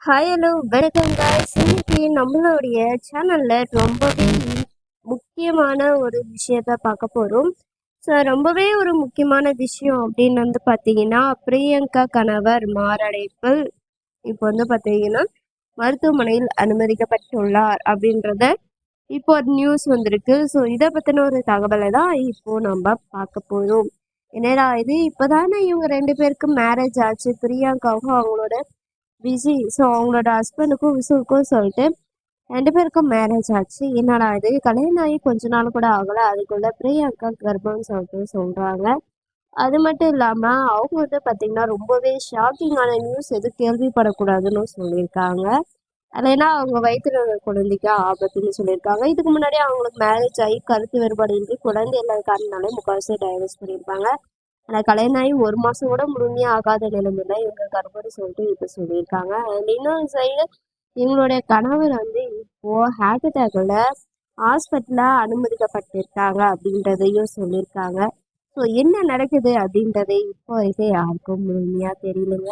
Hi hello வணக்கம் guys. இன்னைக்கு நம்மளுடைய சேனல்ல ரொம்பவே முக்கியமான ஒரு விஷயத்த பார்க்க போறோம். ஸோ ரொம்பவே ஒரு முக்கியமான விஷயம் அப்படின்னு பார்த்தீங்கன்னா, பிரியங்கா கணவர் மாரடைப்பு இப்போ பார்த்தீங்கன்னா மருத்துவமனையில் அனுமதிக்கப்பட்டுள்ளார் அப்படின்றத இப்போ ஒரு நியூஸ் வந்திருக்கு. ஸோ இதை பற்றின ஒரு தகவலை தான் இப்போ நம்ம பார்க்க போறோம். என்னடா இது, இப்போதானே இவங்க ரெண்டு பேருக்கும் மேரேஜ் ஆச்சு. பிரியங்காவும் அவங்களோட விஜி, ஸோ அவங்களோட ஹஸ்பண்டுக்கும் விசுவுக்கும் சொல்லிட்டு ரெண்டு பேருக்கும் மேரேஜ் ஆச்சு. என்னடா இது, கல்யாணம் ஆகி கொஞ்ச நாள் கூட ஆகல, அதுக்குள்ள பிரியங்கா கர்ப்பம்னு சொல்லிட்டு சொல்றாங்க. அது மட்டும் இல்லாம அவங்க பாத்தீங்கன்னா ரொம்பவே ஷாக்கிங்கான நியூஸ் எதுவும் கேள்விப்படக்கூடாதுன்னு சொல்லியிருக்காங்க. அது ஏன்னா அவங்க வயிற்றுல உள்ள குழந்தைக்கு ஆபத்துன்னு சொல்லியிருக்காங்க. இதுக்கு முன்னாடி அவங்களுக்கு மேரேஜ் ஆகி கருத்து வேறுபாடு இன்றி குழந்தை இல்லாதனாலே முக்கால்வாசி டைவர்ஸ் பண்ணியிருப்பாங்க. ஆனா கல்யாணம் ஆகி 1 மாசம் கூட முழுமையா ஆகாத நிலைமையில இவங்க கர்ப்பம்னு சொல்லிட்டு இப்ப சொல்லியிருக்காங்க. அண்ட் இன்னொரு சைடு இவங்களுடைய கணவர் இப்போ ஹார்ட் அட்டாக்ல ஹாஸ்பிட்டல்ல அனுமதிக்கப்பட்டிருக்காங்க அப்படின்றதையும் சொல்லியிருக்காங்க. ஸோ என்ன நடக்குது அப்படின்றதை இப்போ வரைக்கும் யாருக்கும் முழுமையா தெரியலங்க.